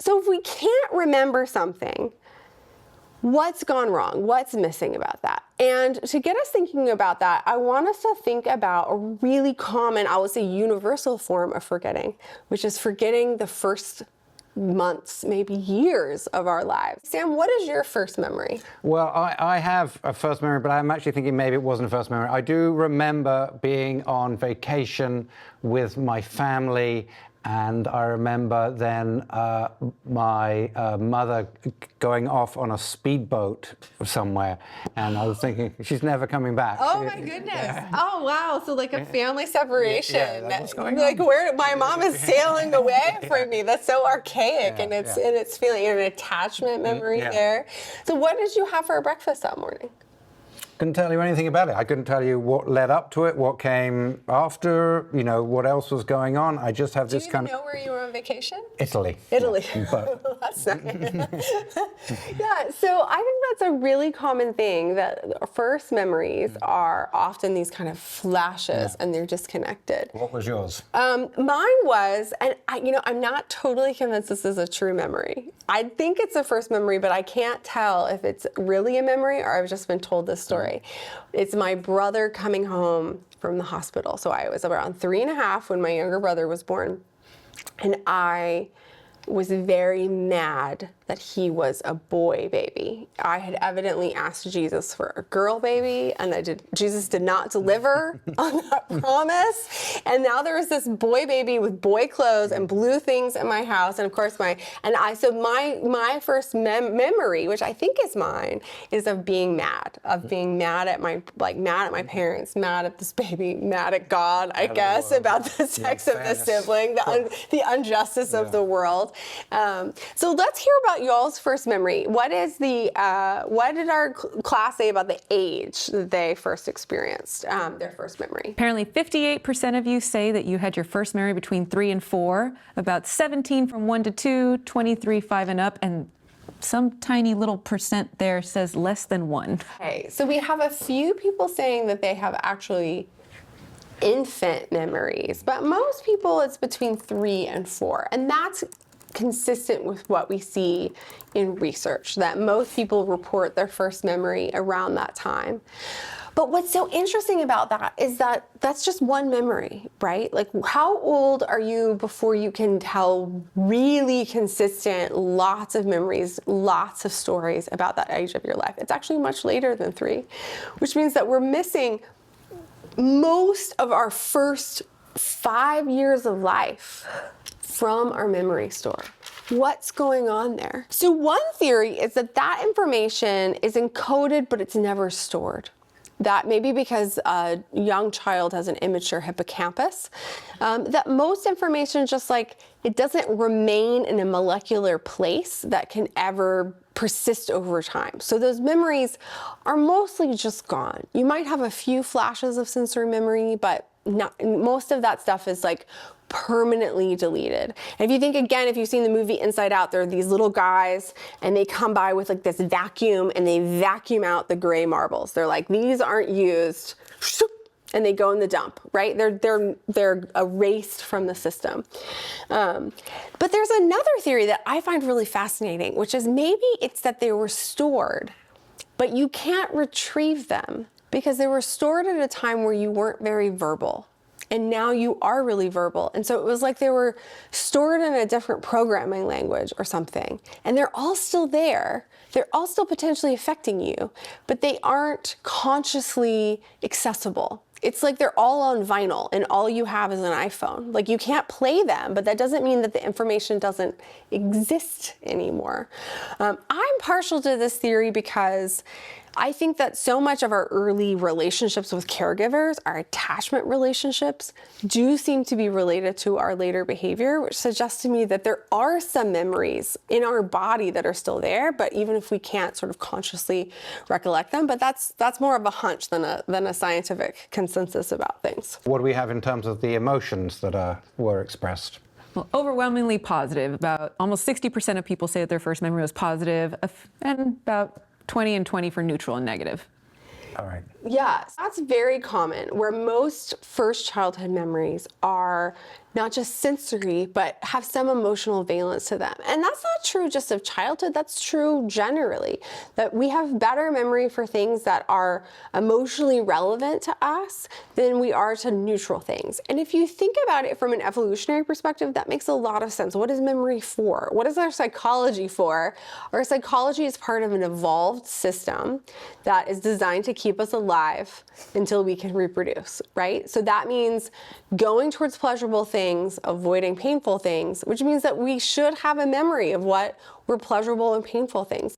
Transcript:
So if we can't remember something, what's gone wrong? What's missing about that? And to get us thinking about that, I want us to think about a really common, I would say universal form of forgetting, which is forgetting the first months, maybe years of our lives. Sam, what is your first memory? Well, I have a first memory, but I'm actually thinking maybe it wasn't a first memory. I do remember being on vacation with my family, and I remember then my mother going off on a speedboat somewhere, and I was thinking, she's never coming back. Oh my goodness. Yeah. Oh wow, so like a family separation. Yeah, what's going like on? Where my mom is sailing away from me. That's so archaic, and it's feeling an attachment memory there. So what did you have for breakfast that morning? Couldn't tell you anything about it. I couldn't tell you what led up to it, what came after, you know, what else was going on. I just have this kind of... Do you know where you were on vacation? Italy. Italy. Yeah, but... That's nice. Yeah, so I think that's a really common thing, that first memories are often these kind of flashes and they're disconnected. What was yours? Mine was, and I'm not totally convinced this is a true memory. I think it's a first memory, but I can't tell if it's really a memory or I've just been told this story. It's my brother coming home from the hospital. So I was around 3.5 when my younger brother was born. And I was very mad that he was a boy baby. I had evidently asked Jesus for a girl baby, and Jesus did not deliver on that promise. And now there was this boy baby with boy clothes and blue things in my house. And of course my first memory, which I think is mine, is of being mad at my parents, mad at this baby, mad at God, I guess, about the sex of the sibling, the injustice of the world. So let's hear about y'all's first memory. What did our class say about the age that they first experienced their first memory? Apparently 58% of you say that you had your first memory between 3 and 4, about 17 from 1 to 2, 23 5 and up, and some tiny little percent there says less than 1. Okay, so we have a few people saying that they have actually infant memories, but most people it's between 3 and 4, and that's consistent with what we see in research, that most people report their first memory around that time. But what's so interesting about that is that that's just one memory, right? Like, how old are you before you can tell really consistent, lots of memories, lots of stories about that age of your life? It's actually much later than 3, which means that we're missing most of our first 5 years of life from our memory store. What's going on there? So one theory is that information is encoded, but it's never stored. That maybe because a young child has an immature hippocampus, that most information just like, it doesn't remain in a molecular place that can ever persist over time. So those memories are mostly just gone. You might have a few flashes of sensory memory, but most of that stuff is like permanently deleted. And if you think again, if you've seen the movie Inside Out, there are these little guys and they come by with like this vacuum and they vacuum out the gray marbles. They're like, these aren't used, and they go in the dump, right? They're erased from the system. But there's another theory that I find really fascinating, which is maybe it's that they were stored, but you can't retrieve them because they were stored at a time where you weren't very verbal. And now you are really verbal. And so it was like they were stored in a different programming language or something. And they're all still there. They're all still potentially affecting you, but they aren't consciously accessible. It's like they're all on vinyl and all you have is an iPhone. Like you can't play them, but that doesn't mean that the information doesn't exist anymore. I'm partial to this theory because I think that so much of our early relationships with caregivers, our attachment relationships, do seem to be related to our later behavior, which suggests to me that there are some memories in our body that are still there, but even if we can't sort of consciously recollect them, but that's more of a hunch than a scientific consensus about things. What do we have in terms of the emotions that were expressed? Well, overwhelmingly positive. About almost 60% of people say that their first memory was positive, and about 20 and 20 for neutral and negative. All right. Yes, that's very common, where most first childhood memories are not just sensory, but have some emotional valence to them. And that's not true just of childhood, that's true generally, that we have better memory for things that are emotionally relevant to us than we are to neutral things. And if you think about it from an evolutionary perspective, that makes a lot of sense. What is memory for? What is our psychology for? Our psychology is part of an evolved system that is designed to keep us alive until we can reproduce, right? So that means going towards pleasurable things, avoiding painful things, which means that we should have a memory of what were pleasurable and painful things.